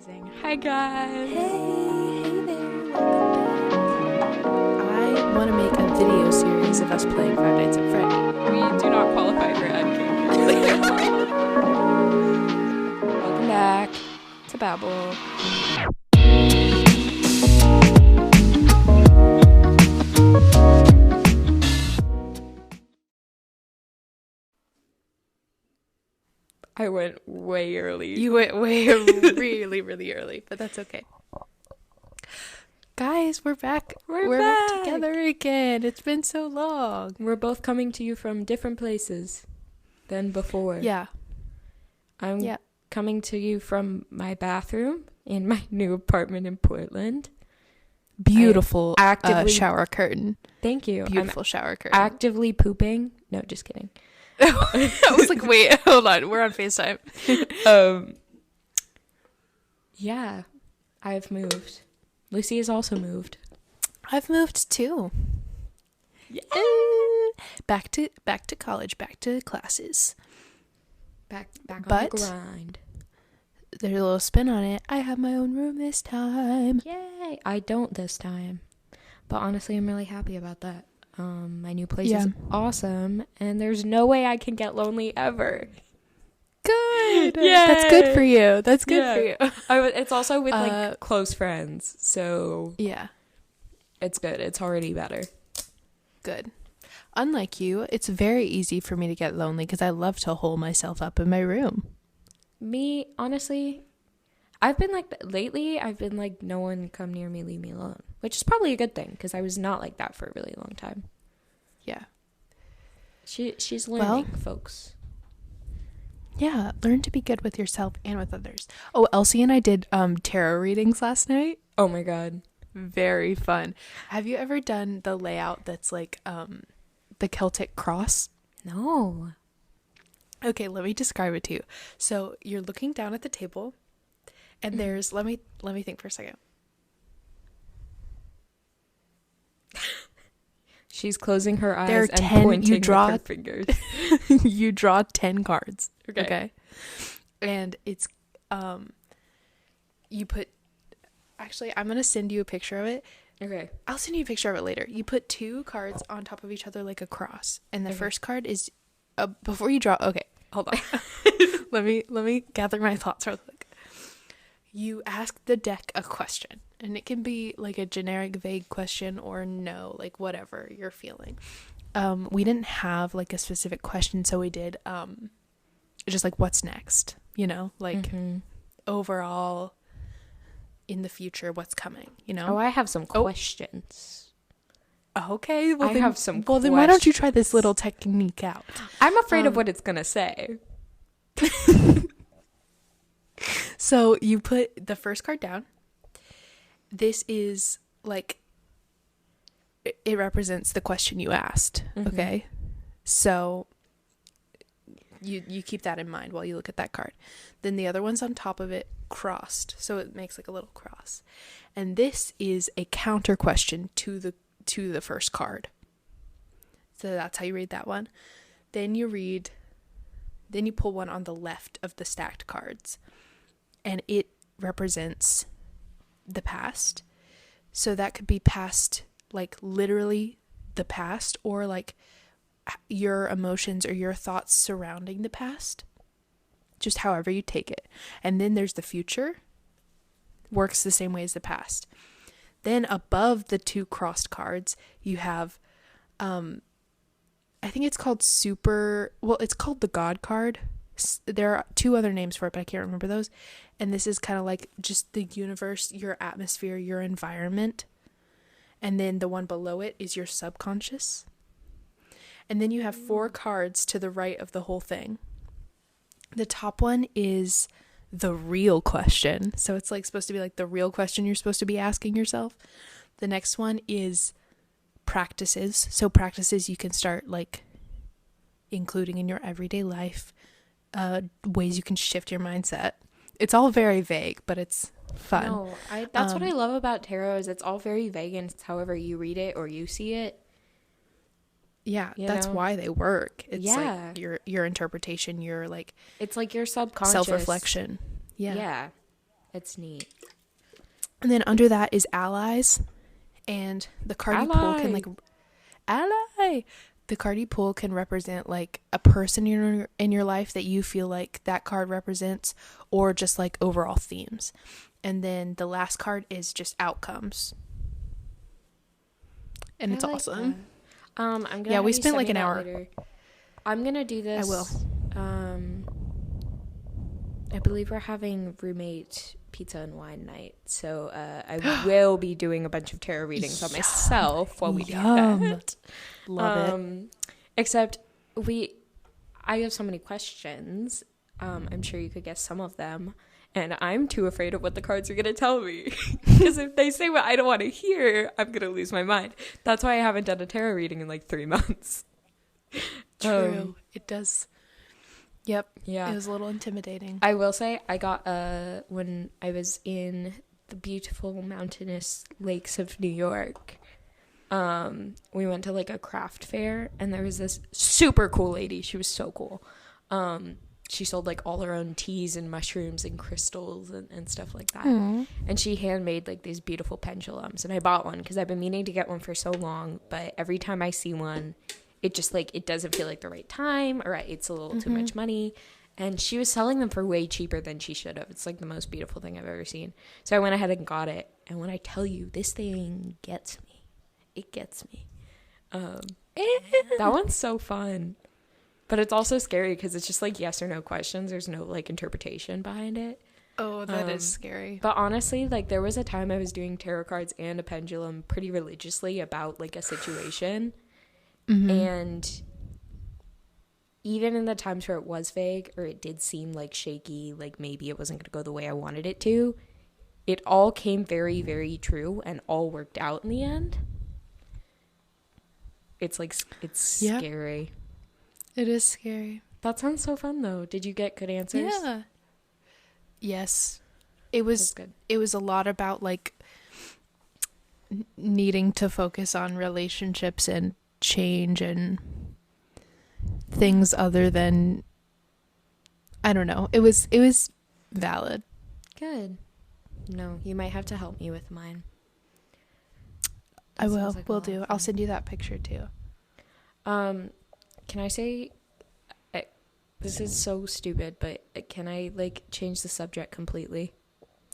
Amazing. Hi guys. Hey there. I want to make a video series of us playing Five Nights at Freddy. We do not qualify for ad kink. Welcome back to Babble. I went way early. You went really early, but that's okay. Guys, we're back. We're back together again. It's been so long. We're both coming to you from different places than before. Yeah. I'm coming to you from my bathroom in my new apartment in Portland. Beautiful shower curtain. Thank you. Beautiful shower curtain. Actively pooping. No, just kidding. I was like, wait, hold on. We're on FaceTime. Yeah, I've moved. Lucy has also moved. I've moved too. Yeah. Back to college, back to classes. Back on the grind. There's a little spin on it. I have my own room this time. Yay! I don't this time. But honestly, I'm really happy about that. My new place is awesome, and there's no way I can get lonely ever. Good. Yeah, that's good for you. That's good for you. It's also with like close friends, so yeah, it's good. It's already better. Good. Unlike you, it's very easy for me to get lonely because I love to hole myself up in my room. Me, honestly, I've been like no one come near me, leave me alone, which is probably a good thing because I was not like that for a really long time. Yeah. She's learning, folks. Yeah, learn to be good with yourself and with others. Oh, Elsie and I did tarot readings last night. Oh my god. Very fun. Have you ever done the layout that's like the Celtic cross? No. Okay, let me describe it to you. So you're looking down at the table and there's let me think for a second. She's closing her eyes and pointing with her fingers. You draw 10 cards. Okay. And it's you put actually I'm going to send you a picture of it. Okay. I'll send you a picture of it later. You put 2 cards on top of each other like a cross. And the first card is before you draw. Okay, hold on. let me gather my thoughts real quick. You ask the deck a question, and it can be like a generic vague question or no, like whatever you're feeling. We didn't have like a specific question, so we did just like what's next, like overall in the future, what's coming, Oh, I have some questions. Okay, well, then why don't you try this little technique out? I'm afraid of what it's gonna say. So you put the first card down. This is like it represents the question you asked. Okay, so you keep that in mind while you look at that card. Then the other one's on top of it, crossed, so it makes like a little cross. And this is a counter question to the first card. So that's how you read that one. Then you pull one on the left of the stacked cards, and it represents the past. So that could be past, like literally the past, or like your emotions or your thoughts surrounding the past, just however you take it. And then there's the future, works the same way as the past. Then above the 2 crossed cards, you have, I think it's called it's called the God card. There are 2 other names for it, but I can't remember those. And this is kind of like just the universe, your atmosphere, your environment. And then the one below it is your subconscious. And then you have 4 cards to the right of the whole thing. The top one is the real question. So it's like supposed to be like the real question you're supposed to be asking yourself. The next one is practices. So practices you can start like including in your everyday life, ways you can shift your mindset. It's all very vague, but it's fun. No, that's what I love about tarot is it's all very vague and it's however you read it or you see it. Yeah, that's why they work. It's like your interpretation, your like it's like your subconscious self-reflection. Yeah. It's neat. And then under that is allies. And the card you pull can like ally. The card you pull can represent like a person in your life that you feel like that card represents, or just like overall themes. And then the last card is just outcomes. And it's like awesome. I'm gonna we spent like an hour. Later. I'm gonna do this. I will. I believe we're having roommate pizza and wine night, so I will be doing a bunch of tarot readings on myself while we do that. Love it. Except I have so many questions. I'm sure you could guess some of them, and I'm too afraid of what the cards are going to tell me. Because if they say what I don't want to hear, I'm going to lose my mind. That's why I haven't done a tarot reading in like 3 months. True. It does. Yep. Yeah. It was a little intimidating. I will say I got when I was in the beautiful mountainous lakes of New York. We went to like a craft fair, and there was this super cool lady. She was so cool. She sold like all her own teas and mushrooms and crystals and stuff like that. Aww. And she handmade like these beautiful pendulums, and I bought one because I've been meaning to get one for so long, but every time I see one, it just like it doesn't feel like the right time, or it's a little too much money. And she was selling them for way cheaper than she should have. It's like the most beautiful thing I've ever seen. So I went ahead and got it. And when I tell you, this thing gets me. It gets me. That one's so fun. But it's also scary because it's just like yes or no questions. There's no like interpretation behind it. Oh, that is scary. But honestly, like there was a time I was doing tarot cards and a pendulum pretty religiously about like a situation. Mm-hmm. And even in the times where it was vague or it did seem like shaky, like maybe it wasn't going to go the way I wanted it to, it all came very, very true and all worked out in the end. It's like, it's scary. It is scary. That sounds so fun though. Did you get good answers? Yeah. Yes. It was good. It was a lot about like needing to focus on relationships and change and things other than, I don't know. It was valid. Good. No, you might have to help me with mine. I will. Will do. I'll send you that picture too. Can I say, this is so stupid, but can I like change the subject completely?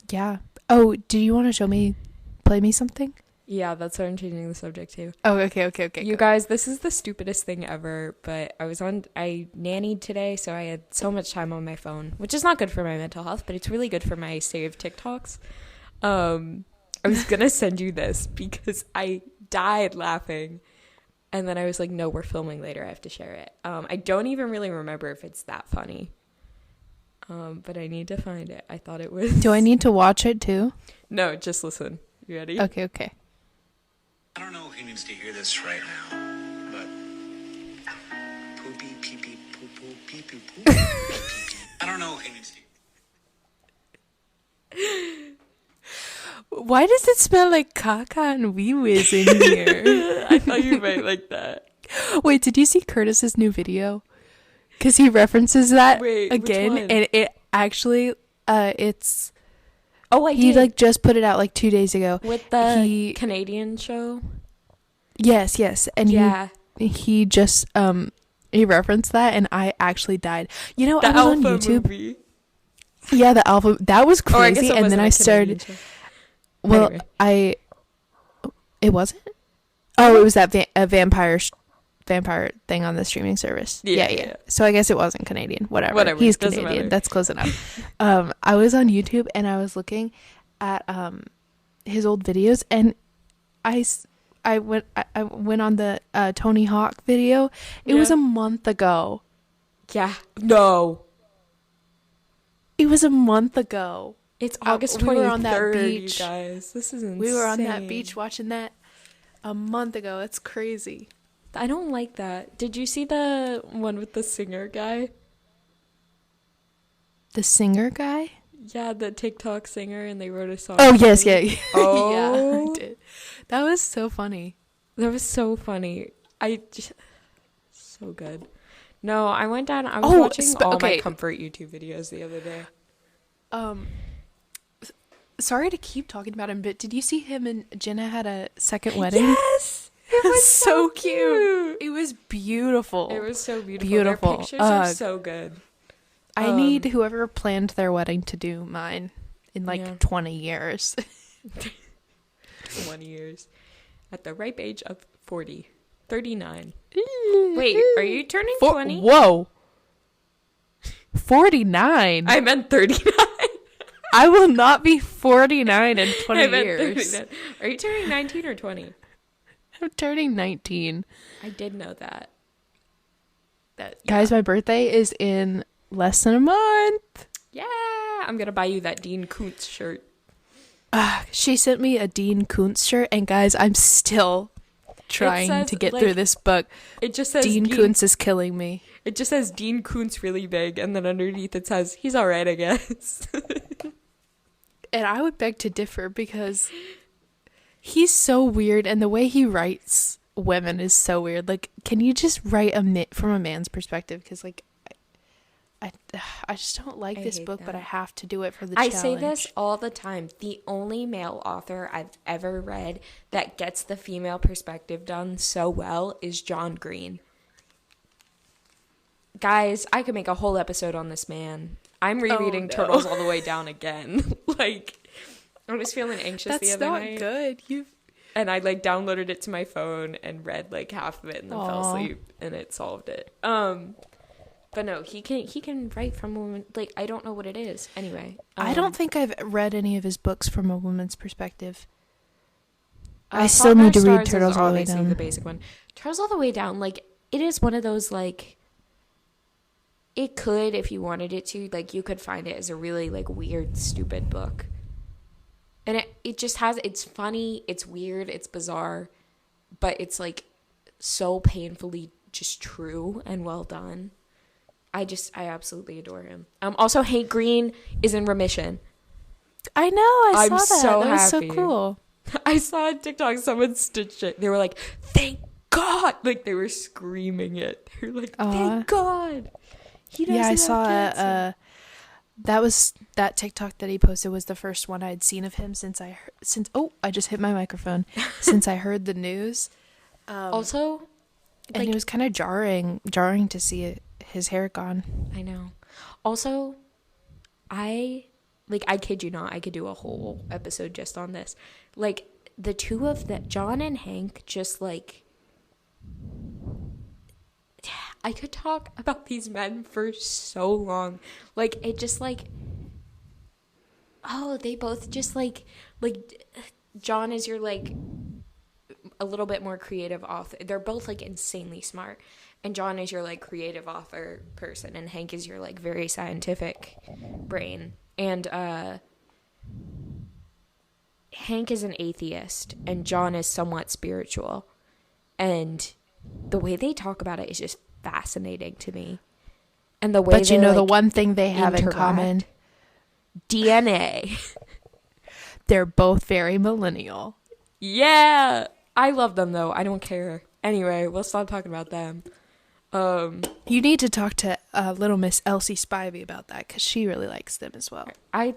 Yeah. Oh, do you want to play me something? Yeah, that's what I'm changing the subject to. Oh, okay. You guys, this is the stupidest thing ever, but I nannied today, so I had so much time on my phone, which is not good for my mental health, but it's really good for my saved TikToks. I was going to send you this because I died laughing, and then I was like, no, we're filming later, I have to share it. I don't even really remember if it's that funny, but I need to find it. I thought it was... Do I need to watch it too? No, just listen. You ready? Okay. I don't know who needs to hear this right now, but poopy, pee pee, poo poo, pee pee, poo pee, pee. I don't know who needs to. Why does it smell like caca and wee whiz in here? I thought you might like that. Wait, did you see Curtis's new video? Because he references that again, and it actually, it's... Oh, I did. He like just put it out like 2 days ago with the Canadian show. Yes, and he just he referenced that, and I actually died. You know, I was on YouTube. Movie. Yeah, the Alpha. That was crazy, and then I started. Well, anyway. It wasn't. Oh, it was that vampire thing on the streaming service. Yeah. So I guess it wasn't Canadian. Whatever. He's Canadian. Matter. That's close enough. I was on YouTube and I was looking at his old videos, and I went on the Tony Hawk video. It was a month ago. Yeah. No. It was a month ago. It's August 23rd, we were on that beach. You guys. This is insane. We were on that beach watching that a month ago. That's crazy. I don't like that. Did you see the one with the singer guy? The singer guy? Yeah, the TikTok singer, and they wrote a song. Oh, yes, yeah. Oh. Yeah, I did. That was so funny. That was so funny. So good. No, I went down, I was watching all my comfort YouTube videos the other day. sorry to keep talking about him, but did you see him and Jenna had a second wedding? Yes! It was so cute. It was beautiful. It was so beautiful. Beautiful. Their pictures are so good. I need whoever planned their wedding to do mine in 20 years. 20 years. At the ripe age of 40. 39. Wait, are you turning 20? Whoa. 49? I meant 39. I will not be 49 in 20 years. 39. Are you turning 19 or 20? I'm turning 19. I did know that. Guys, my birthday is in less than a month. Yeah, I'm going to buy you that Dean Koontz shirt. She sent me a Dean Koontz shirt, and guys, I'm still trying to get through this book. It just says Dean Koontz is killing me. It just says Dean Koontz really big, and then underneath it says, he's all right, I guess. And I would beg to differ because he's so weird, and the way he writes women is so weird. Like, can you just write from a man's perspective? Because, like, I just don't like this book, but I have to do it for the challenge. I say this all the time. The only male author I've ever read that gets the female perspective done so well is John Green. Guys, I could make a whole episode on this man. I'm rereading Turtles All the Way Down again. Like, I was feeling anxious the other night. That's not good. And I, downloaded it to my phone and read, half of it and then fell asleep. And it solved it. But no, he can write from a woman. I don't know what it is. Anyway. I don't think I've read any of his books from a woman's perspective. I still need to read Turtles All the Way Down. The basic one. Turtles All the Way Down, it is one of those, it could, if you wanted it to, you could find it as a really, weird, stupid book. And it just has, it's funny, it's weird, it's bizarre, but it's, so painfully just true and well done. I absolutely adore him. Also, Hank Green is in remission. I know, I saw that. So that was happy. so cool. I saw on TikTok someone stitched it. They were like, thank God! They were screaming it. They were like, thank God! He doesn't have cancer. That TikTok that he posted was the first one I'd seen of him since I just hit my microphone. Since I heard the news. Also, and it was kind of jarring to see his hair gone. I know. Also, I kid you not, I could do a whole episode just on this. The two of them, John and Hank, just I could talk about these men for so long. It just they both just John is your a little bit more creative author. They're both insanely smart. And John is your creative author person, and Hank is your very scientific brain. And Hank is an atheist, and John is somewhat spiritual. And the way they talk about it is just fascinating to me. And the way but the one thing they have in common, DNA. They're both very millennial. Yeah, I love them though. I don't care. Anyway, we'll stop talking about them. You need to talk to little Miss Elsie Spivey about that, because she really likes them as well. I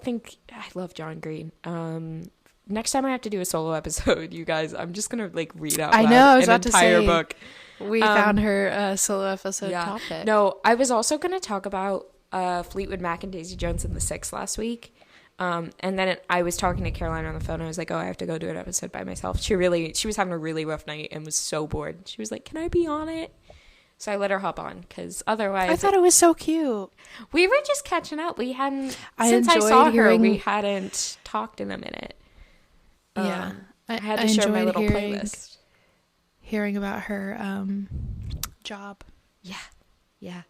love John Green. Next time I have to do a solo episode, you guys, I'm just gonna read out loud I was an about entire to say, book. We found her solo episode topic. No, I was also gonna talk about Fleetwood Mac and Daisy Jones and the Six last week. And then I was talking to Caroline on the phone. I was like, I have to go do an episode by myself. She was having a really rough night and was so bored. She was like, can I be on it? So I let her hop on, because otherwise... I thought it was so cute. We were just catching up. We hadn't... Since I saw her, we hadn't talked in a minute. Yeah. I had to share my little playlist. Hearing about her job. Yeah. Yeah.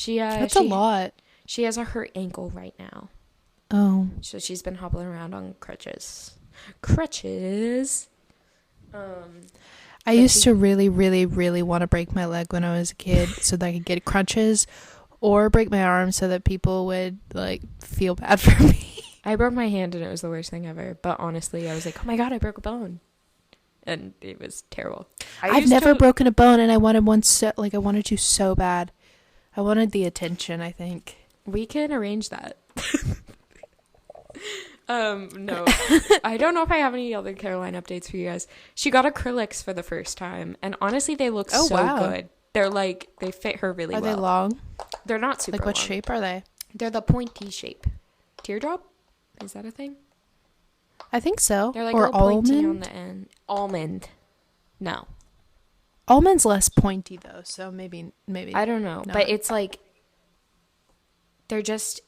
That's a lot. She has a hurt ankle right now. Oh. So she's been hobbling around on crutches. I used to really, really, really want to break my leg when I was a kid so that I could get crutches, or break my arm so that people would feel bad for me. I broke my hand and it was the worst thing ever. But honestly, I was like, oh my God, I broke a bone. And it was terrible. I've never broken a bone, and I wanted one I wanted to so bad. I wanted the attention, I think. We can arrange that. No. I don't know if I have any other Caroline updates for you guys. She got acrylics for the first time, and honestly, they look so good. They're like, they fit her really well. Are they long? They're not super long. Like, what shape are they? They're the pointy shape. Teardrop? Is that a thing? I think so. They're like or a little pointy almond? on the end. Almond. No. Almond's less pointy, though, so maybe. I don't know. not. But it's like, they're just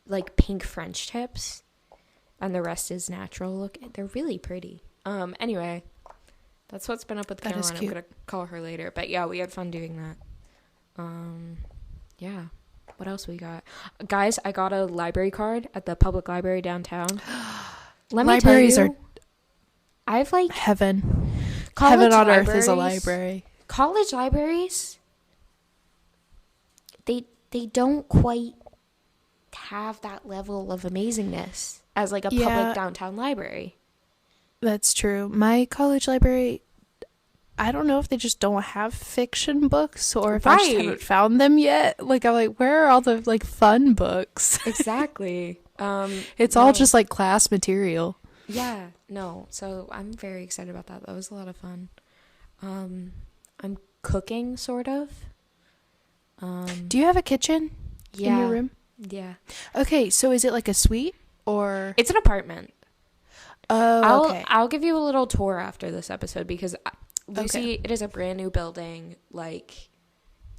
like pink French tips, and the rest is natural look. They're really pretty. Anyway, that's what's been up with Caroline. I'm gonna call her later. But yeah, we had fun doing that. Yeah. What else we got? Guys, I got a library card at the public library downtown. Libraries are I've like heaven. Heaven on earth is a library. College libraries, they don't quite have that level of amazingness as like a public downtown library. That's true. My college library, I don't know if they just don't have fiction books or if I just haven't found them yet. Like, I'm like, where are all the like fun books? Exactly. It's all just like class material. Yeah, no. So I'm very excited about that. That was a lot of fun. I'm cooking, sort of. Do you have a kitchen in your room? Yeah. Okay, so is it like a suite or? It's an apartment. Oh, okay. I'll give you a little tour after this episode because Lucy, it is a brand new building, like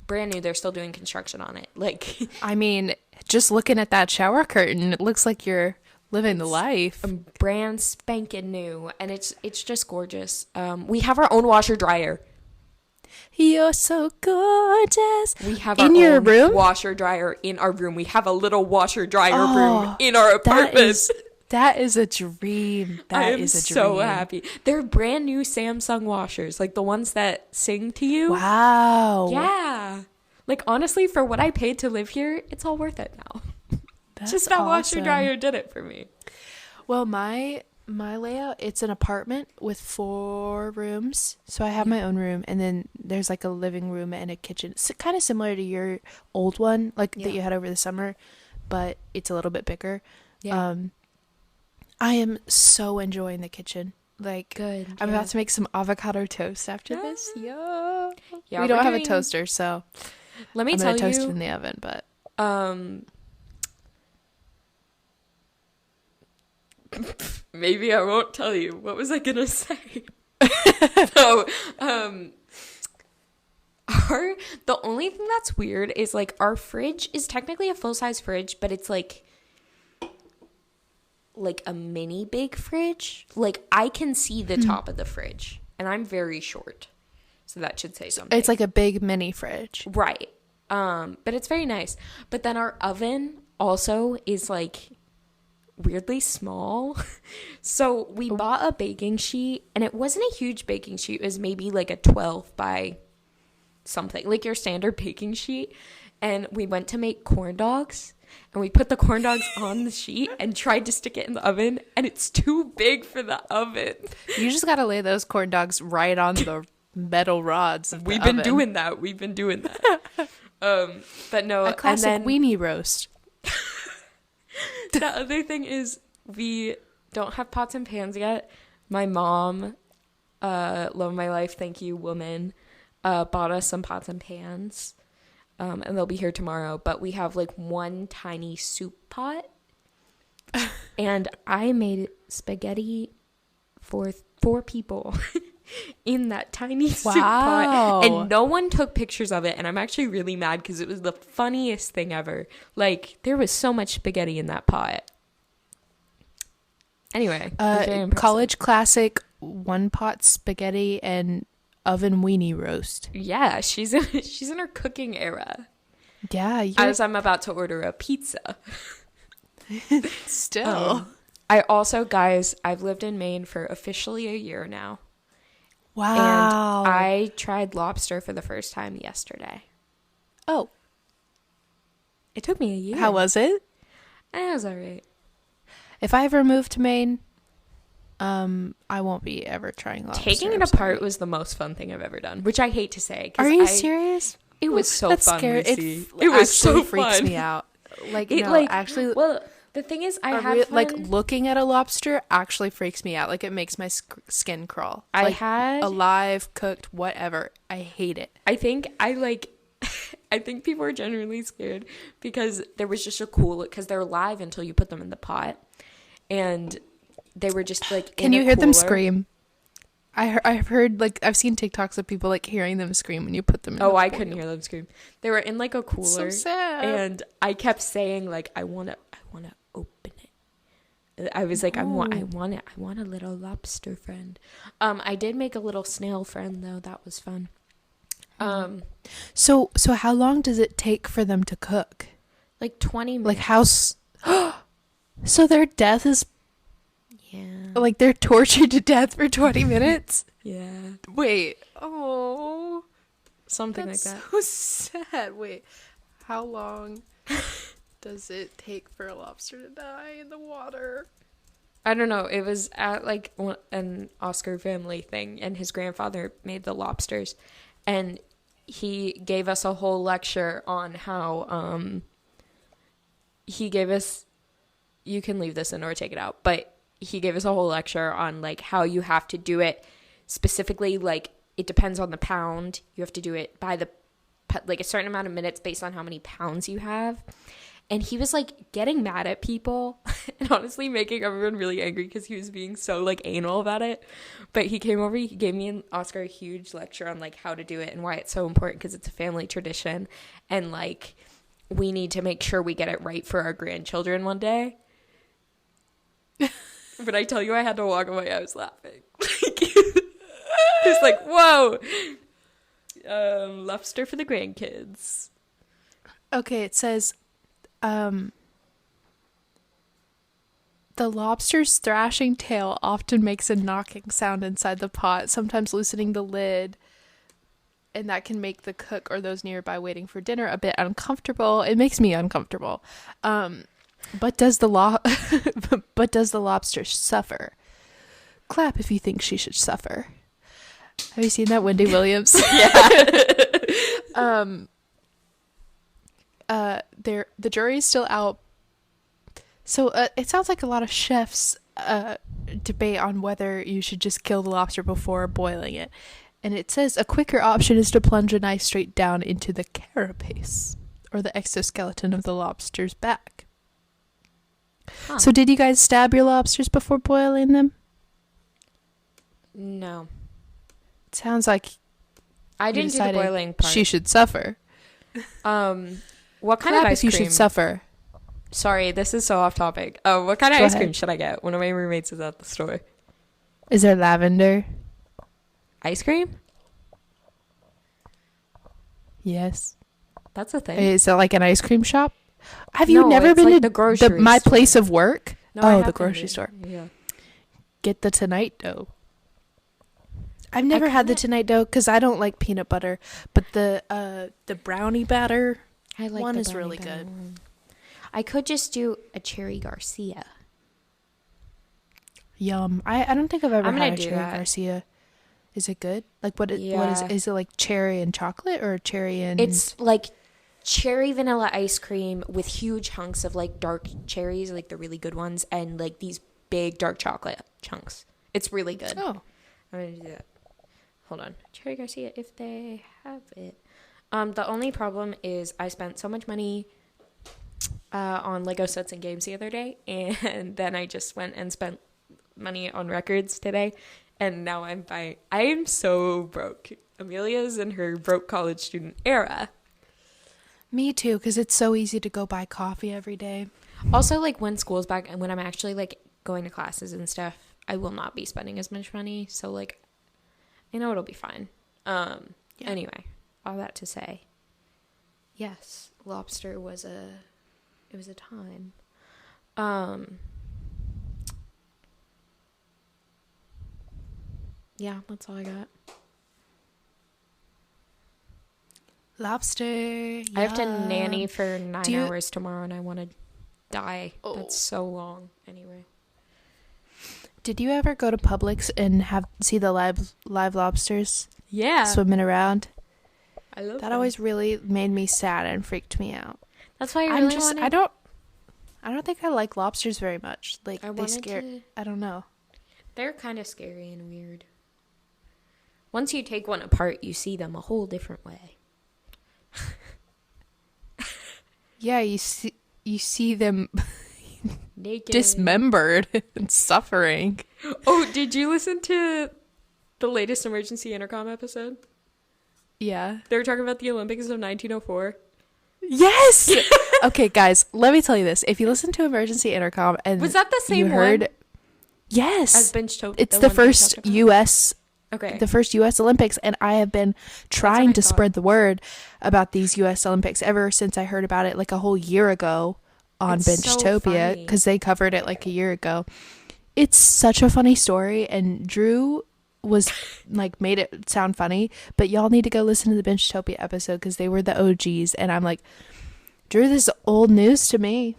brand new. They're still doing construction on it. Like, I mean, just looking at that shower curtain, it looks like you're living the life. Brand spanking new, and it's just gorgeous. We have our own washer dryer. You're so gorgeous. We have our own room washer dryer in our room. We have a little washer dryer room in our apartment. That is a dream. I am so happy. They're brand new Samsung washers, like the ones that sing to you. Wow. Yeah. Like, honestly, for what I paid to live here, it's all worth it now. That's just that awesome. washer dryer did it for me. Well, my layout, it's an apartment with 4 rooms. So I have my own room, and then there's like a living room and a kitchen. It's kind of similar to your old one, like that you had over the summer, but it's a little bit bigger. Yeah. I am so enjoying the kitchen. Like, good. I'm about to make some avocado toast after this. Yeah. We don't have a toaster, so let me tell you. Toast it in the oven, but maybe I won't tell you. What was I gonna say? So, the only thing that's weird is like our fridge is technically a full-size fridge, but it's like a mini big fridge. Like, I can see the top of the fridge, and I'm very short, so that should say something. It's like a big mini fridge, right? But it's very nice. But then our oven also is like weirdly small. So we bought a baking sheet, and it wasn't a huge baking sheet. It was maybe like a 12 by something, like your standard baking sheet. And we went to make corn dogs, and we put the corn dogs on the sheet and tried to stick it in the oven, and it's too big for the oven. You just got to lay those corn dogs right on the metal rods of the oven. We've been doing that. But no, a classic weenie roast. The other thing is we don't have pots and pans yet. My mom, love of my life, thank you, woman, bought us some pots and pans. And they'll be here tomorrow. But we have like one tiny soup pot. And I made spaghetti for 4 people in that tiny soup pot. And no one took pictures of it. And I'm actually really mad because it was the funniest thing ever. Like, there was so much spaghetti in that pot. Anyway. College classic 1-pot spaghetti and oven weenie roast. Yeah, she's in her cooking era. Yeah, as I'm about to order a pizza. Still. I also, guys, I've lived in Maine for officially a year now. Wow. And I tried lobster for the first time yesterday. Oh. It took me a year. How was it? It was all right. If I ever move to Maine, I won't be ever trying lobster. Taking it apart was the most fun thing I've ever done, which I hate to say. Are you serious? It was so fun, scary. Lucy. It was so freaks me out. Like, it, no, like, actually. Well, The thing is, I had like looking at a lobster actually freaks me out. Like it makes my skin crawl. I like, had alive, cooked, whatever. I hate it. I think I think people are genuinely scared because there was just a cooler, because they're live until you put them in the pot, and they were just like. Can you hear them scream? I've heard, like, I've seen TikToks of people like hearing them scream when you put them in. Oh, I couldn't hear them scream. They were in like a cooler. So sad. And I kept saying like, I wanna open it. I was like, I want a little lobster friend. I did make a little snail friend though. That was fun. So how long does it take for them to cook? Like 20 minutes. Like how? So their death is. Yeah. Like they're tortured to death for 20 minutes? Yeah. Wait. Oh. Something That's like that. so sad. Wait. How long does it take for a lobster to die in the water? I don't know. It was at like an Oscar family thing, and his grandfather made the lobsters, and he gave us a whole lecture on how he gave us, you can leave this in or take it out, but he gave us a whole lecture on like how you have to do it specifically. Like it depends on the pound. You have to do it by the like a certain amount of minutes based on how many pounds you have. And he was like getting mad at people and honestly making everyone really angry because he was being so like anal about it. But he came over, he gave me and Oscar a huge lecture on like how to do it and why it's so important, because it's a family tradition, and like we need to make sure we get it right for our grandchildren one day. But I tell you, I had to walk away. I was laughing. It's like, whoa, lobster for the grandkids. Okay, it says, the lobster's thrashing tail often makes a knocking sound inside the pot, sometimes loosening the lid, and that can make the cook or those nearby waiting for dinner a bit uncomfortable. It makes me uncomfortable. But does the lobster suffer? Clap if you think she should suffer. Have you seen that, Wendy Williams? Yeah. The jury is still out. So it sounds like a lot of chefs debate on whether you should just kill the lobster before boiling it. And it says a quicker option is to plunge a knife straight down into the carapace, or the exoskeleton of the lobster's back. Huh. So did you guys stab your lobsters before boiling them? No. It sounds like I didn't do the boiling part. She should suffer. What kind of ice cream? You should suffer. Sorry, this is so off topic. What kind of ice cream should I get? One of my roommates is at the store. Is there lavender ice cream? Yes. That's a thing. Is it like an ice cream shop? Have you never been like to the grocery my store. place of work? No, the grocery store. Yeah. Get the Tonight Dough. I've never had the Tonight Dough because I don't like peanut butter, but the brownie batter one is really good. I could just do a Cherry Garcia. Yum. I don't think I've ever had a Cherry that. Garcia. Is it good? Like what is it like cherry and chocolate or cherry and... It's like cherry vanilla ice cream with huge hunks of like dark cherries, like the really good ones, and like these big dark chocolate chunks. It's really good. Oh. I'm going to do that. Hold on. Cherry Garcia, if they have it. The only problem is I spent so much money on Lego sets and games the other day, and then I just went and spent money on records today, and now I am so broke. Amelia's in her broke college student era. Me too, because it's so easy to go buy coffee every day. Also, like when school's back and when I'm actually like going to classes and stuff, I will not be spending as much money, so like I know it'll be fine. Anyway, all that to say, yes, lobster was a time. Yeah, that's all I got. Lobster. I have to nanny for 9 hours tomorrow, and I want to die. Oh. That's so long. Anyway. Did you ever go to Publix and see the live lobsters? Yeah. Swimming around? I love that. Always really made me sad and freaked me out. That's why I I don't think I like lobsters very much. Like, I they wanted scare. to- I don't know. They're kind of scary and weird. Once you take one apart, you see them a whole different way. Yeah, you see them Naked. dismembered and suffering. Oh, did you listen to the latest Emergency Intercom episode? Yeah. They were talking about the Olympics of 1904. Yes. Okay, guys, let me tell you this. If you listen to Emergency Intercom and Was that the same you heard, one? yes, As Benchtopia. it's the first U.S. Okay. the first U.S. Olympics, and I have been trying to spread the word about these U.S. Olympics ever since I heard about it like a whole year ago on It's so Benchtopia, funny. because they covered it like a year ago. It's such a funny story, and Drew was like made it sound funny, but y'all need to go listen to the Benchtopia episode because they were the OGs, and I'm like, Drew, this is old news to me.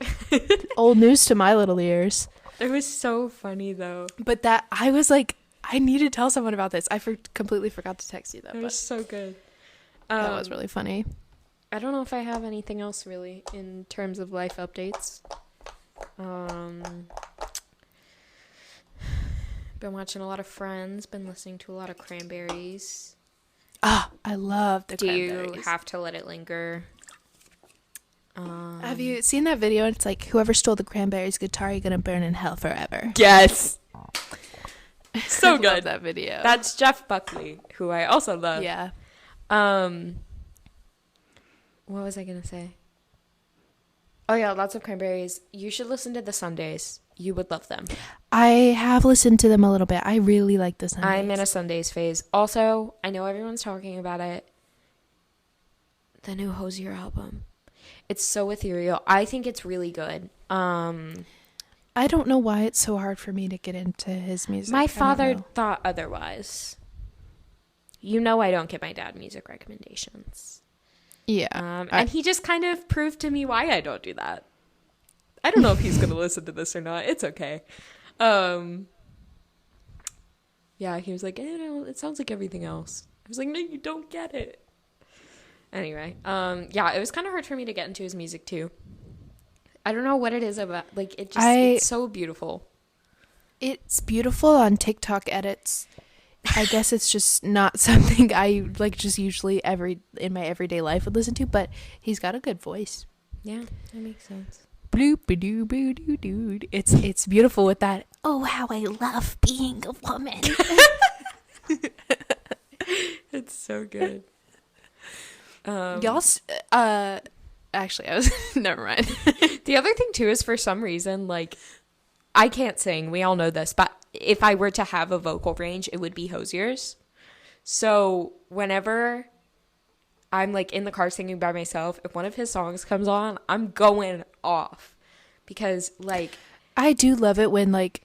Old news to my little ears. It was so funny, though. But that, I was like, I need to tell someone about this. I completely forgot to text you though. It was so good. That was really funny. I don't know if I have anything else really in terms of life updates. Been watching a lot of Friends. Been listening to a lot of Cranberries. Ah, I love the Do Cranberries. you have to let it linger? Have you seen that video? It's like, whoever stole the Cranberries guitar, you're gonna burn in hell forever. Yes. So I love good. that video. That's Jeff Buckley, who I also love. Yeah. What was I gonna say? Oh yeah, lots of Cranberries. You should listen to the Sundays. You would love them. I have listened to them a little bit. I really like the Sundays. I'm in a Sundays phase. Also, I know everyone's talking about it. The new Hosier album. It's so ethereal. I think it's really good. I don't know why it's so hard for me to get into his music. My I don't father know. thought otherwise. You know I don't give my dad music recommendations. Yeah. And he just kind of proved to me why I don't do that. I don't know if he's going to listen to this or not. It's okay. Yeah, he was like, it sounds like everything else. I was like, no, you don't get it. Anyway, yeah, it was kind of hard for me to get into his music too. I don't know what it is about, like, it's so beautiful. It's beautiful on TikTok edits. I guess it's just not something I like just usually in my everyday life would listen to, but he's got a good voice. Yeah, that makes sense. Bloop-a-doo-boo-doo-doo. It's beautiful with that. Oh, how I love being a woman. It's so good. Y'all, actually, I was never mind. The other thing too is, for some reason, like, I can't sing. We all know this, but if I were to have a vocal range, it would be Hosier's. So whenever I'm like in the car singing by myself, if one of his songs comes on, I'm going off, because like, I do love it when like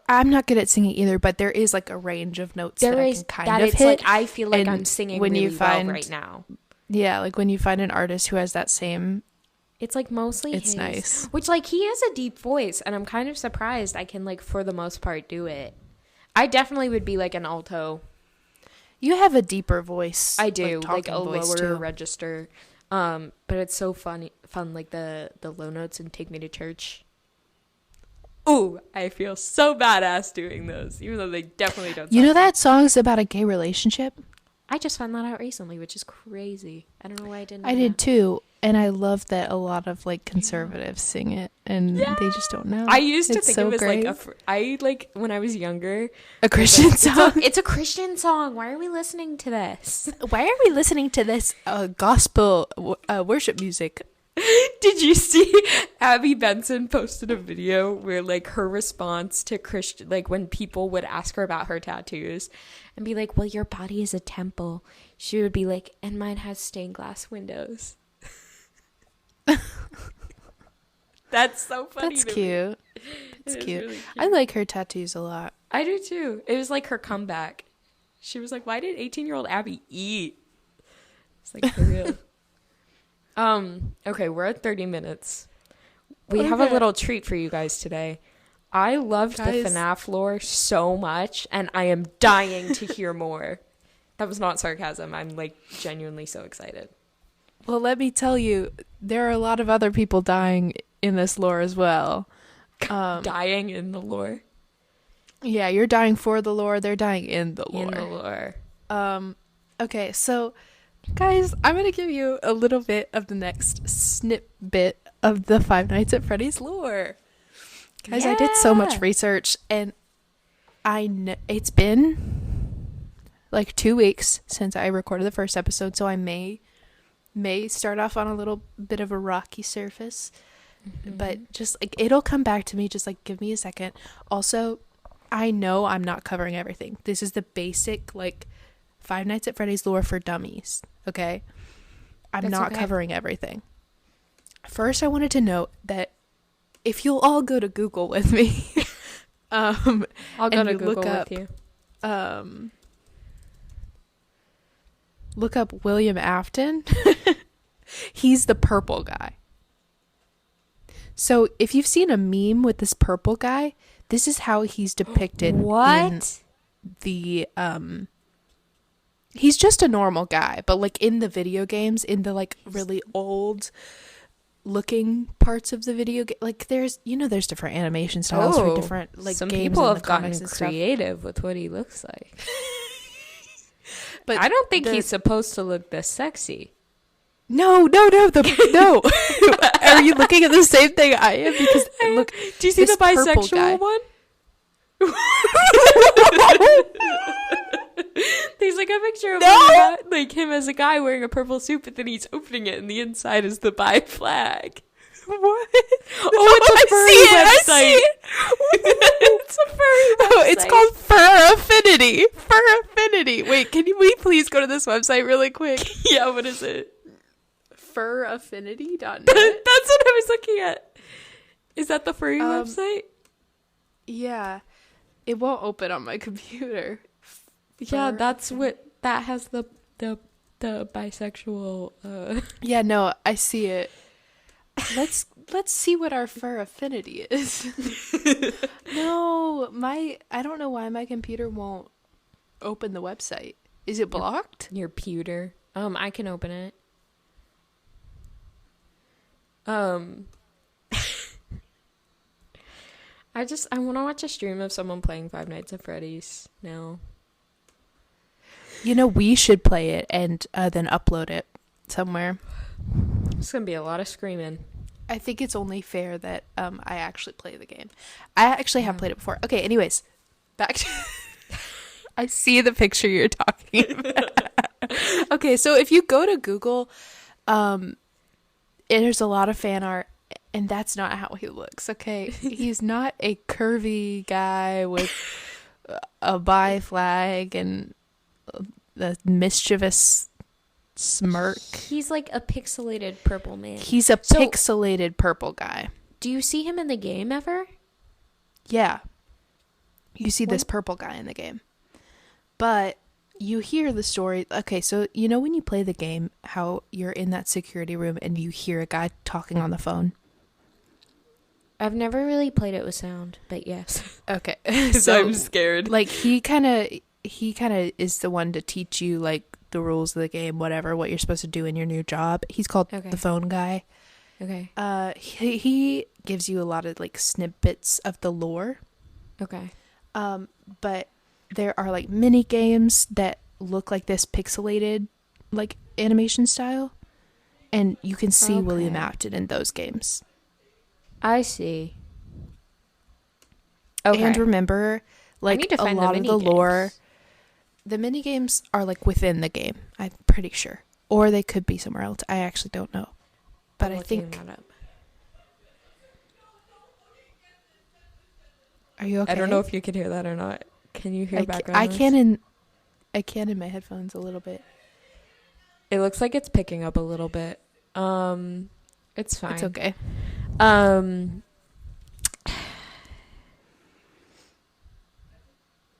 I'm not good at singing either, but there is like a range of notes that I can kind of it's hit. like, I feel like and I'm singing when really you find, well right now. Yeah, like when you find an artist who has that same, It's like mostly it's his, nice. which like he has a deep voice, and I'm kind of surprised I can like for the most part do it. I definitely would be like an alto. You have a deeper voice. I do, like talking a voice, lower too. register. But it's so fun like the low notes in Take Me to Church. Ooh, I feel so badass doing those, even though they definitely don't. You know that song's about a gay relationship? I just found that out recently, which is crazy. I don't know why I didn't. I know did that. too, and I love that a lot of like conservatives sing it, and they just don't know. I used to It's think so it was great. like when I was younger, a Christian song. It's a Christian song. Why are we listening to this? Why are we listening to this gospel worship music? Did you see Abby Benson posted a video where like her response to Christian, like when people would ask her about her tattoos and be like, well, your body is a temple, she would be like, and mine has stained glass windows. That's so funny. That's to me. cute. That's It is cute. really cute. I like her tattoos a lot. I do too. It was like her comeback. She was like, why did 18-year-old Abby eat? It's like, for real. Okay, we're at 30 minutes. We have a Okay. little treat for you guys today. I loved Guys. the FNAF lore so much, and I am dying to hear more. That was not sarcasm. I'm like genuinely so excited. Well, let me tell you, there are a lot of other people dying in this lore as well. Dying in the lore. Yeah, you're dying for the lore. They're dying in the lore. In the lore. Okay, so guys, I'm going to give you a little bit of the next snippet of the Five Nights at Freddy's lore. Guys, I did so much research, and I know it's been like 2 weeks since I recorded the first episode, so I may start off on a little bit of a rocky surface, but just like it'll come back to me. Just like give me a second. Also, I know I'm not covering everything. This is the basic like Five Nights at Freddy's lore for dummies. Okay, I'm not covering everything. First, I wanted to note that if you'll all go to Google with me, I'll go to Google with you. Look up William Afton. He's the purple guy. So if you've seen a meme with this purple guy, this is how he's depicted. What? In he's just a normal guy, but like in the video games, in the like really old looking parts of the video game, like there's different animation styles for different like some games. People have gotten creative with what he looks like. But I don't think he's supposed to look this sexy. No. No. Are you looking at the same thing I am? Because look, do you see the bisexual one? There's like a picture of him as a guy wearing a purple suit, but then he's opening it, and the inside is the bi flag. What? Oh, it's a furry website. It's a furry website. Oh, it's called Fur Affinity. Fur Affinity. Wait, we please go to this website really quick? Yeah, what is it? Furaffinity.net. That's what I was looking at. Is that the furry website? Yeah. It won't open on my computer. Yeah, that has the bisexual. Yeah, no, I see it. Let's see what our fur affinity is. No, I don't know why my computer won't open the website. Is it blocked? Your pewter. I can open it. I want to watch a stream of someone playing Five Nights at Freddy's now. We should play it and then upload it somewhere. It's gonna be a lot of screaming. I think it's only fair that I actually play the game. I actually have played it before. Okay, anyways, back to I see the picture you're talking about. Okay, so if you go to Google, there's a lot of fan art, and that's not how he looks, okay? He's not a curvy guy with a bi flag and the mischievous smirk. He's like a pixelated purple man. He's a pixelated purple guy. Do you see him in the game ever? Yeah. You see this purple guy in the game. But you hear the story. Okay, so when you play the game, how you're in that security room and you hear a guy talking on the phone? I've never really played it with sound, but yes. Okay. So I'm scared. Like he kind of is the one to teach you like the rules of the game, whatever, what you're supposed to do in your new job. He's called the phone guy. Okay. He gives you a lot of like snippets of the lore. Okay. But there are like mini games that look like this pixelated like animation style, and you can see William Afton in those games. I see. Okay. And remember, like a lot of the lore, the mini games are like within the game. I'm pretty sure, or they could be somewhere else. I actually don't know, but I think. That up. Are you okay? I don't know if you can hear that or not. Can you hear background I noise? I can in my headphones a little bit. It looks like it's picking up a little bit. It's fine. It's okay.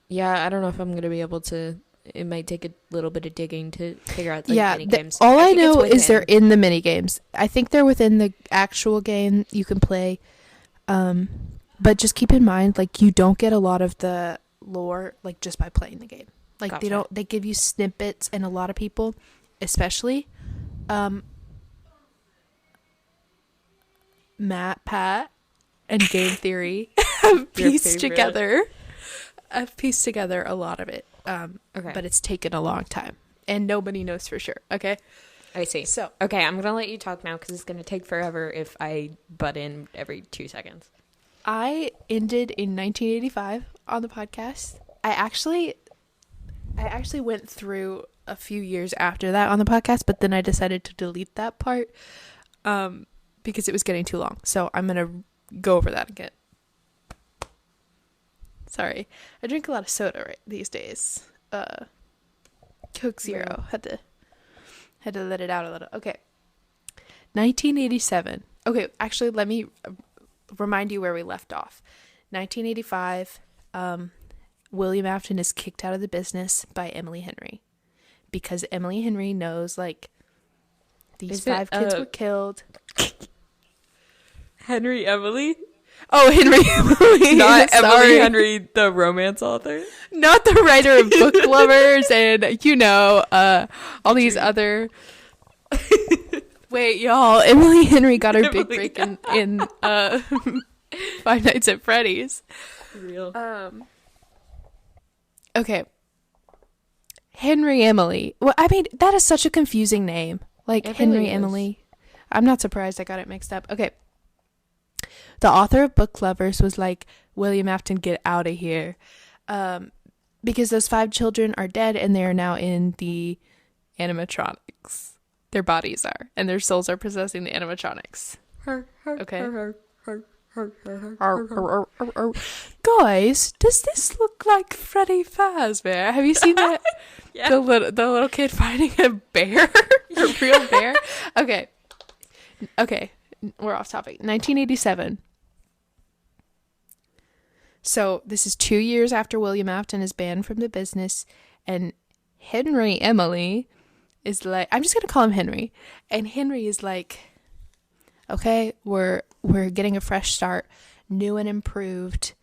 Yeah, I don't know if I'm gonna be able to. It might take a little bit of digging to figure out the mini games. All I know is they're in the mini games. I think they're within the actual game you can play. But just keep in mind, like, you don't get a lot of the lore like just by playing the game. Like, Gotcha. they give you snippets, and a lot of people, especially, Matt, Pat, and Game Theory have pieced together a lot of it. Okay. But it's taken a long time, and nobody knows for sure. Okay. I see. So okay, I'm gonna let you talk now because it's gonna take forever if I butt in every 2 seconds. I ended in 1985 on the podcast. I actually went through a few years after that on the podcast, but then I decided to delete that part because it was getting too long. So I'm going to go over that again. Sorry. I drink a lot of soda these days. Coke Zero. Had to let it out a little. Okay. 1987. Okay, actually, let me remind you where we left off. 1985, William Afton is kicked out of the business by Emily Henry because Emily Henry knows, like, these 5 kids were killed. Henry Emily? Oh, Henry Emily. Not Sorry. Emily Henry, the romance author? Not the writer of Book Lovers and, all these other... Wait, y'all. Emily Henry got her big break in Five Nights at Freddy's. Real. Okay. Henry Emily. Well, I mean, that is such a confusing name. Like, Henry Emily. I'm not surprised I got it mixed up. Okay. The author of Book Lovers was like, William Afton, get out of here. Because those 5 children are dead and they are now in the animatronics. Their bodies are. And their souls are possessing the animatronics. Okay. Guys, does this look like Freddy Fazbear? Have you seen that? Yeah. The little kid fighting a bear? A real bear? Okay. We're off topic. 1987. So this is 2 years after William Afton is banned from the business, and Henry Emily is like, I'm just gonna call him Henry, and Henry is like, okay, we're getting a fresh start, new and improved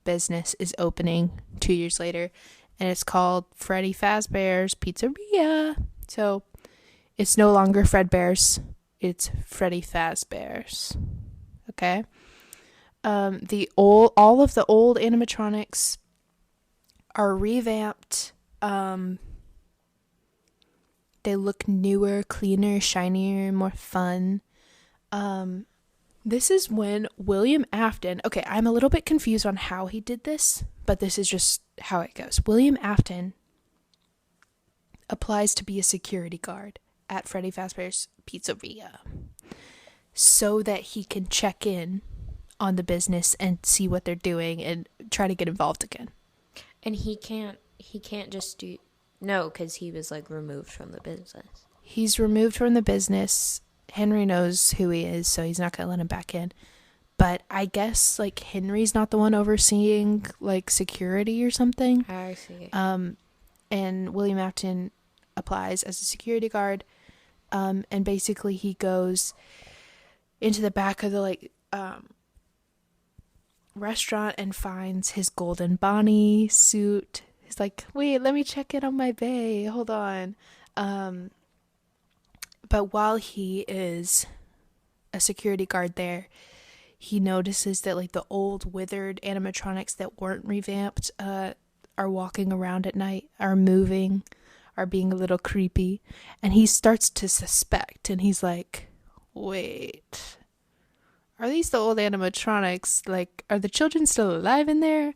business is opening 2 years later, and it's called Freddy Fazbear's Pizzeria. So it's no longer Fredbear's, it's Freddy Fazbear's. Okay. All of the old animatronics are revamped. They look newer, cleaner, shinier, more fun. This is when William Afton, okay, I'm a little bit confused on how he did this, but this is just how it goes. William Afton applies to be a security guard at Freddy Fazbear's Pizzeria so that he can check in on the business and see what they're doing and try to get involved again. And he can't just do... No, because he was, like, removed from the business. He's removed from the business. Henry knows who he is, so he's not going to let him back in. But I guess, like, Henry's not the one overseeing, like, security or something. I see. And William Afton applies as a security guard. And basically he goes into the back of the, like, restaurant and finds his golden Bonnie suit. He's like, wait, let me check in on my bae. Hold on. But while he is a security guard there, he notices that, like, the old withered animatronics that weren't revamped are walking around at night, are moving, are being a little creepy. And he starts to suspect. And he's like, wait, are these the old animatronics? Like, are the children still alive in there?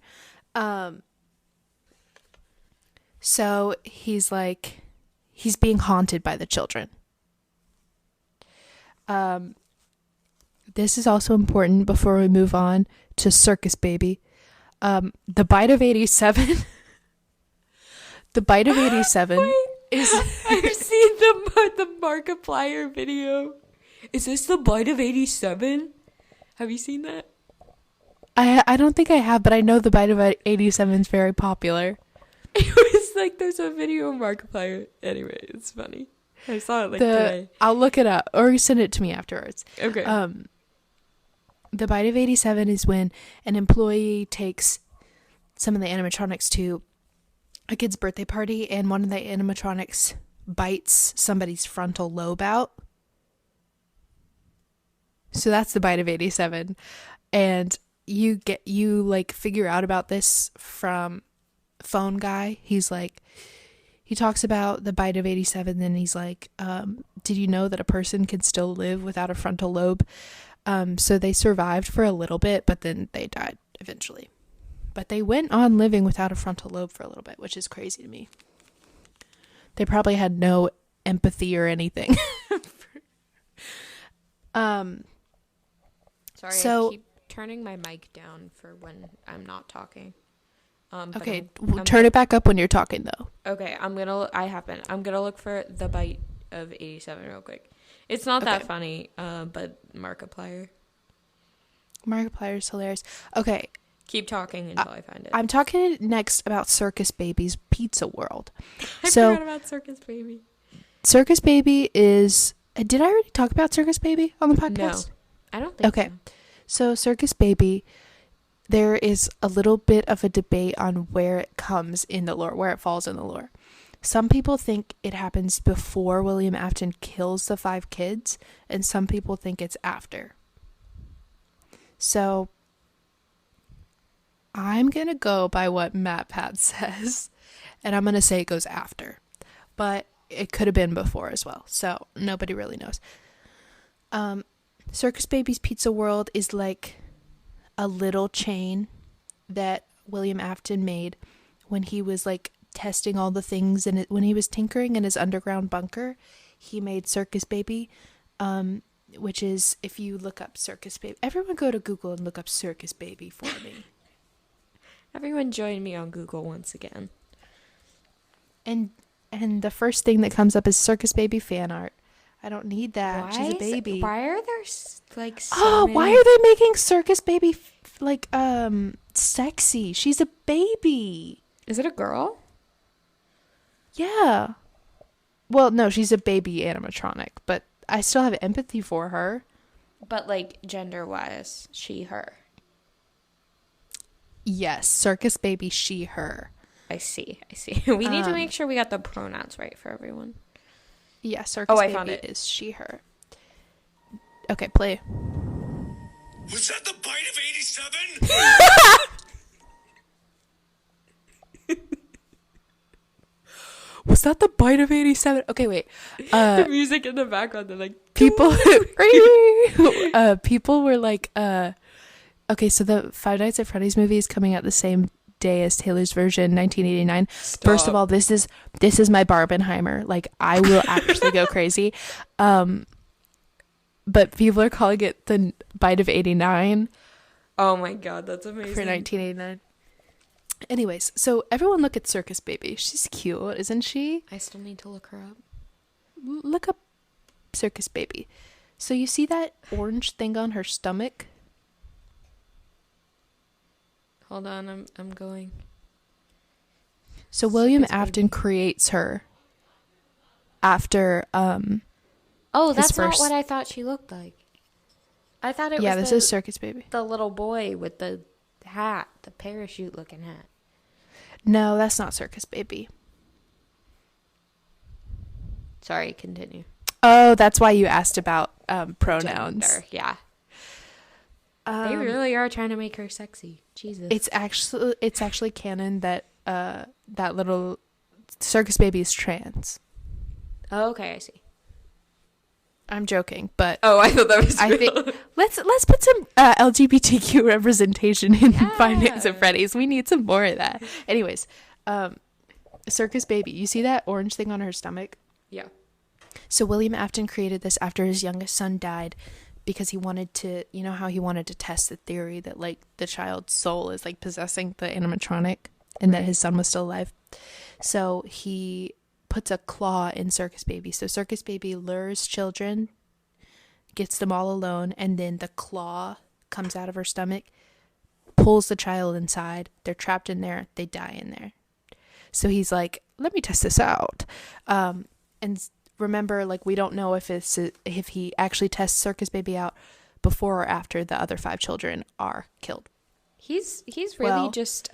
So he's like, he's being haunted by the children. This is also important before we move on to Circus Baby. The Bite of 87. The Bite of 87 is... I've seen the Markiplier video. Is this the Bite of 87? Have you seen that? I don't think I have, but I know the Bite of 87 is very popular. It was like, there's a video of Markiplier. Anyway, it's funny. I saw it today. I'll look it up or send it to me afterwards. Okay. The Bite of 87 is when an employee takes some of the animatronics to a kid's birthday party, and one of the animatronics bites somebody's frontal lobe out. So that's the bite of 87. And you like figure out about this from Phone Guy. He's like, he talks about the bite of 87, and he's like, did you know that a person can still live without a frontal lobe? So they survived for a little bit, but then they died eventually. But they went on living without a frontal lobe for a little bit, which is crazy to me. They probably had no empathy or anything. Sorry, so, I keep turning my mic down for when I'm not talking. Okay, turn it back up when you're talking, though. Okay, I'm gonna look for the bite of 87 real quick. It's not that funny, but Markiplier. Markiplier's hilarious. Okay. Keep talking until I find it. I'm talking next about Circus Baby's Pizza World. I forgot about Circus Baby. Circus Baby is... Did I already talk about Circus Baby on the podcast? No, I don't think so. So Circus Baby, there is a little bit of a debate on where it comes in the lore, where it falls in the lore. Some people think it happens before William Afton kills the 5 kids, and some people think it's after. So I'm going to go by what MatPat says, and I'm going to say it goes after. But it could have been before as well, so nobody really knows. Circus Baby's Pizza World is like a little chain that William Afton made when he was like testing all the things, and when he was tinkering in his underground bunker, he made Circus Baby, which is, if you look up Circus Baby, everyone go to Google and look up Circus Baby for me. Everyone join me on Google once again. And the first thing that comes up is Circus Baby fan art. I don't need that. She's a baby. Why are there like why are they making Circus Baby like sexy? She's a baby. Is it a girl? Yeah. Well, no, she's a baby animatronic, but I still have empathy for her. But like gender-wise, she, her. Yes, Circus Baby, she, her. I see. We need to make sure we got the pronouns right for everyone. Yeah, Circus Baby found it. is she, her. Okay, play. Was that the bite of 87? Was that the bite of 87? Okay, wait. The music in the background, they're like... People people were like, okay, so the Five Nights at Freddy's movie is coming out the same day as Taylor's version, 1989. Stop. First of all, this is my Barbenheimer. Like, I will actually go crazy. But people are calling it the bite of 89. Oh my god, that's amazing. For 1989. Anyways, so everyone look at Circus Baby. She's cute, isn't she? I still need to look her up. Look up Circus Baby. So you see that orange thing on her stomach? Hold on, I'm going. So William Afton creates her after Oh, that's not what I thought she looked like. I thought it was this is Circus Baby. The little boy with the hat, the parachute looking hat. No, that's not Circus Baby. Sorry, continue. Oh, that's why you asked about pronouns. Gender, yeah. They really are trying to make her sexy. Jesus. It's actually canon that that little Circus Baby is trans. Oh, okay, I see. I'm joking, but I thought that was real. I think let's put some LGBTQ representation in Five Nights at Freddy's. We need some more of that. Anyways, Circus Baby, you see that orange thing on her stomach? Yeah. So William Afton created this after his youngest son died, because he wanted to, you know how he wanted to test the theory that like the child's soul is like possessing the animatronic, and that his son was still alive. So he puts a claw in Circus Baby. So Circus Baby lures children, gets them all alone, and then the claw comes out of her stomach, pulls the child inside. They're trapped in there. They die in there. So he's like, let me test this out. And remember, like, we don't know if he actually tests Circus Baby out before or after the other 5 children are killed. He's really just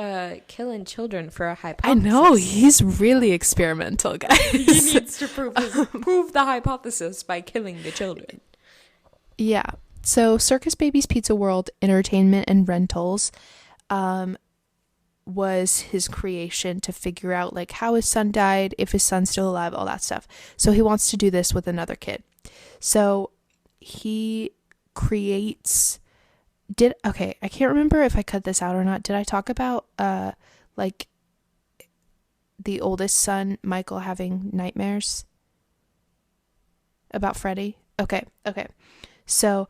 killing children for a hypothesis. I know, he's really experimental, guys. He needs to prove the hypothesis by killing the children. Yeah. So Circus Baby's Pizza World Entertainment and Rentals was his creation to figure out like how his son died, if his son's still alive, all that stuff. So he wants to do this with another kid. So he creates I can't remember if I cut this out or not. Did I talk about like the oldest son, Michael, having nightmares about Freddy? Okay. So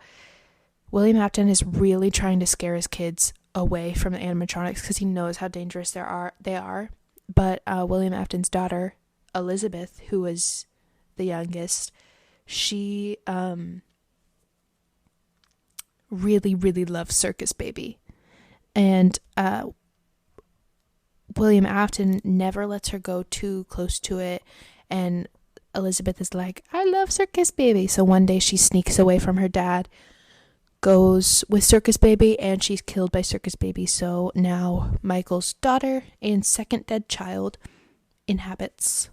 William Afton is really trying to scare his kids away from the animatronics because he knows how dangerous they are. But William Afton's daughter, Elizabeth, who was the youngest, she really, really loves Circus Baby. And William Afton never lets her go too close to it. And Elizabeth is like, I love Circus Baby. So one day she sneaks away from her dad, goes with Circus Baby, and she's killed by Circus Baby. So now Michael's daughter and second dead child inhabits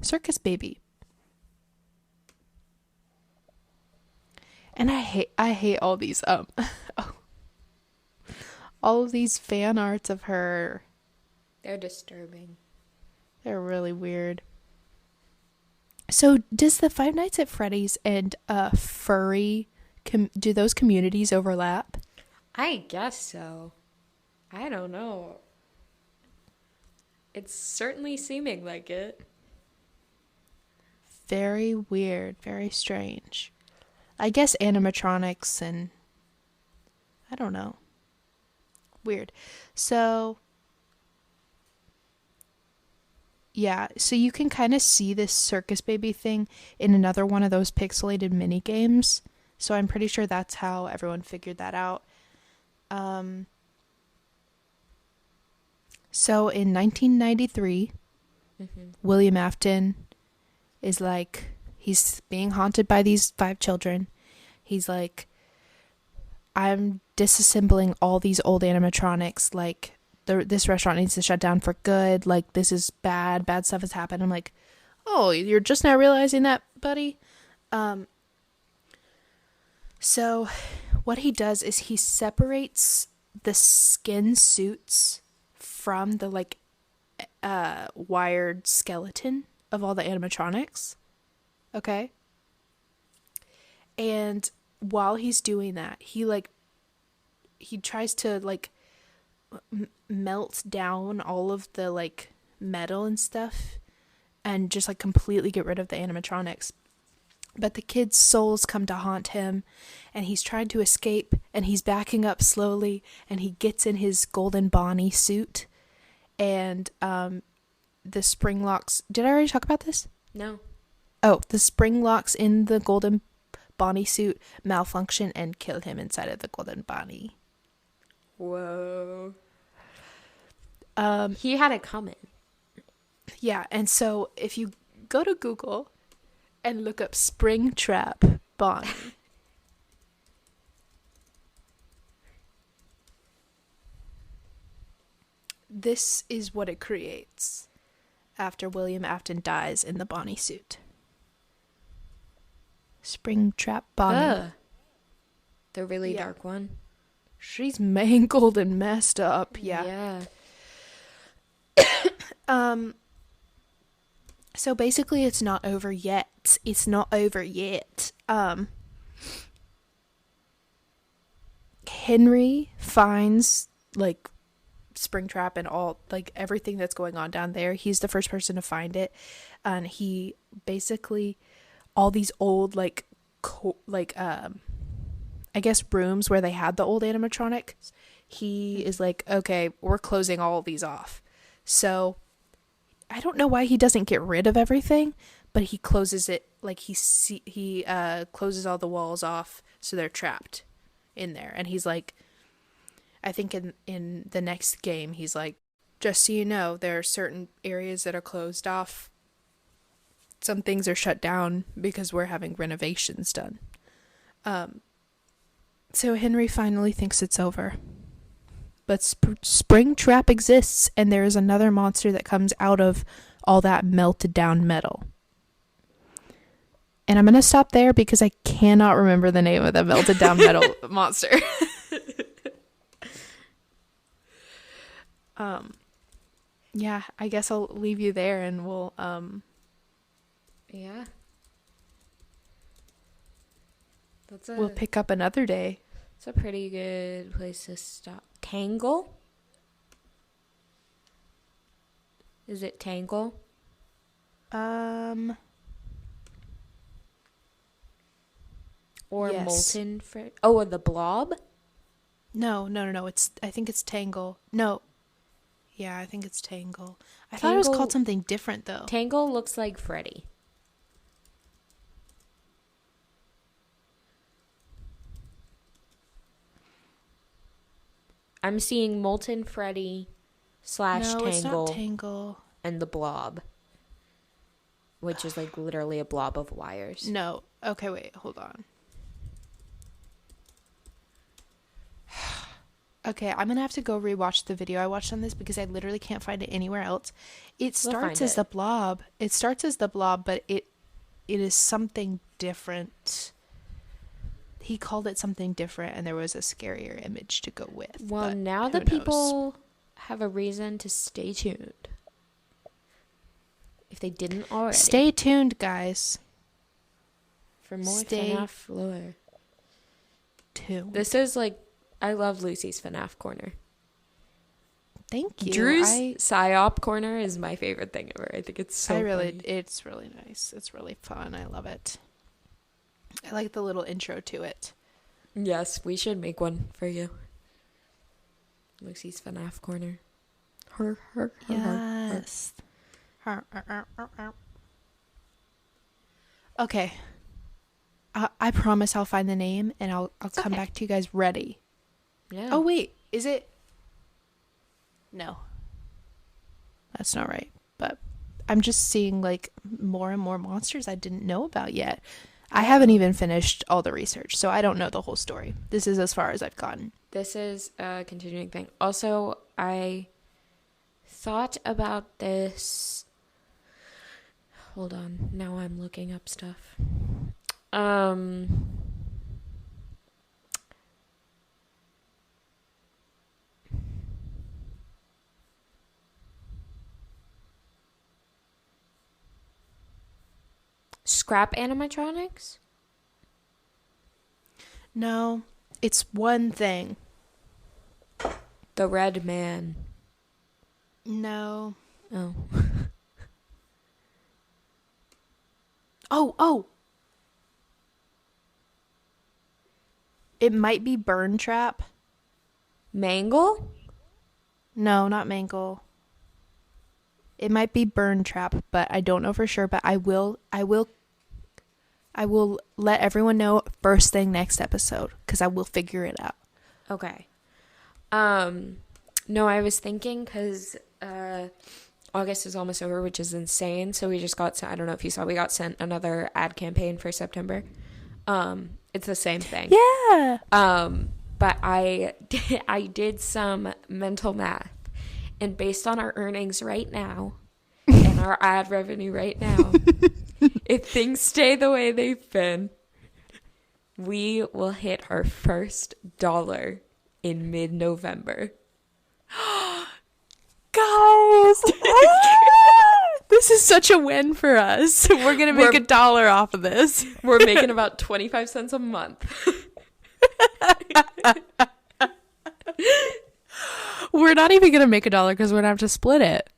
Circus Baby. And I hate all these all of these fan arts of her. They're disturbing. They're really weird. So does the Five Nights at Freddy's and furry do those communities overlap? I guess so. I don't know. It's certainly seeming like it. Very weird, very strange. I guess animatronics and I don't know. Weird. So yeah, so you can kind of see this Circus Baby thing in another one of those pixelated mini games. So I'm pretty sure that's how everyone figured that out. So in 1993, William Afton is like, he's being haunted by these 5 children. He's like, I'm disassembling all these old animatronics. Like, this restaurant needs to shut down for good. Like, this is bad stuff has happened. I'm like, oh, you're just now realizing that, buddy? So what he does is he separates the skin suits from the like wired skeleton of all the animatronics. Okay? And while he's doing that, he tries to like melt down all of the like metal and stuff and just like completely get rid of the animatronics. But the kids' souls come to haunt him, and he's trying to escape, and he's backing up slowly, and he gets in his golden Bonnie suit, and the spring locks. Did I already talk about this? No. Oh, the spring locks in the golden Bonnie suit malfunction and kill him inside of the golden Bonnie. Whoa. He had it coming. Yeah, and so if you go to Google and look up Springtrap Bonnie. This is what it creates after William Afton dies in the Bonnie suit. Springtrap Bonnie. The really dark one. She's mangled and messed up. Yeah. So basically it's not over yet. Henry finds like Springtrap and all like everything that's going on down there. He's the first person to find it, and he basically all these old I guess rooms where they had the old animatronics. He is like, okay, we're closing all of these off. So I don't know why he doesn't get rid of everything, but he closes it, like he closes all the walls off so they're trapped in there. And he's like, I think in the next game, he's like, just so you know, there are certain areas that are closed off. Some things are shut down because we're having renovations done. So Henry finally thinks it's over. But Springtrap exists, and there is another monster that comes out of all that melted down metal. And I'm going to stop there because I cannot remember the name of the melted down metal monster. Yeah, I guess I'll leave you there and we'll Yeah. we'll pick up another day. It's a pretty good place to stop. Tangle? Is it Tangle? Or yes. Molten Freddy? Oh, the Blob? No. I think it's Tangle. No. Yeah, I think it's Tangle. I thought it was called something different though. Tangle looks like Freddy. I'm seeing Molten Freddy / No, Tangle. it's not Tangle. And the Blob, which is like literally a blob of wires. No. Okay, wait, hold on. Okay, I'm going to have to go rewatch the video I watched on this because I literally can't find it anywhere else. It starts as the Blob. It starts as the Blob, but it is something different. He called it something different, and there was a scarier image to go with. Well, now the people have a reason to stay tuned. If they didn't already. Stay tuned, guys. For more FNAF lore. This is like, I love Lucy's FNAF corner. Thank you. Drew's PsyOp corner is my favorite thing ever. I think it's so funny. It's really nice. It's really fun. I love it. I like the little intro to it. Yes, we should make one for you. Lucy's FNAF corner. Yes. Okay. I promise I'll find the name and I'll come back to you guys ready. Yeah. Oh wait, is it? No. That's not right. But I'm just seeing like more and more monsters I didn't know about yet. I haven't even finished all the research, so I don't know the whole story. This is as far as I've gotten. This is a continuing thing. Also, I thought about this. Hold on. Now I'm looking up stuff. Scrap animatronics? No, it's one thing. The Red Man. No. Oh. Oh. It might be Burn Trap. Mangle? No, not Mangle. It might be Burn Trap, but I don't know for sure, but I will let everyone know first thing next episode because I will figure it out. Okay. No, I was thinking because August is almost over, which is insane. So we just got, I don't know if you saw, we got sent another ad campaign for September. It's the same thing. Yeah. But I did some mental math, and based on our earnings right now and our ad revenue right now, if things stay the way they've been, we will hit our first $1 in mid-November. Guys, this is such a win for us. We're going to make $1 off of this. We're making about 25 cents a month. We're not even going to make $1 because we're going to have to split it.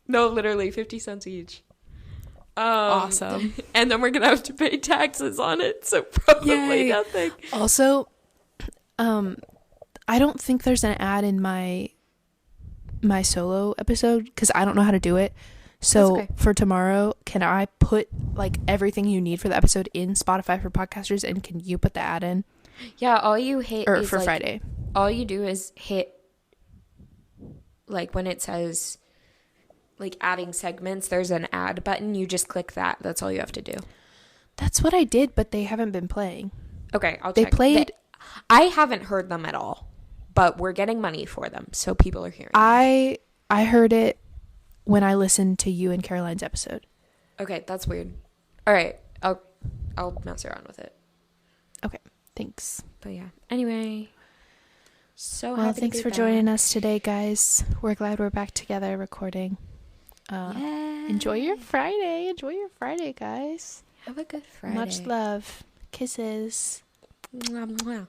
No, literally 50 cents each. Awesome. And then we're going to have to pay taxes on it. So probably nothing. Also, I don't think there's an ad in my solo episode because I don't know how to do it. So for tomorrow, can I put like everything you need for the episode in Spotify for podcasters, and can you put the ad in? Yeah, all you hit or is for like, Friday. All you do is hit like when it says like adding segments, there's an ad button. You just click that. That's all you have to do. That's what I did, but they haven't been playing. Okay, I'll check. They played. I haven't heard them at all, but we're getting money for them, so people are hearing. I heard it when I listened to you and Caroline's episode. Okay, that's weird. All right, I'll mess around with it. Okay, thanks. But yeah. Anyway. So Well, happy thanks to for be joining back. us today, guys. We're glad we're back together recording. Enjoy your Friday. Enjoy your Friday, guys. Have a good Friday. Much love. Kisses. Mwah, mwah.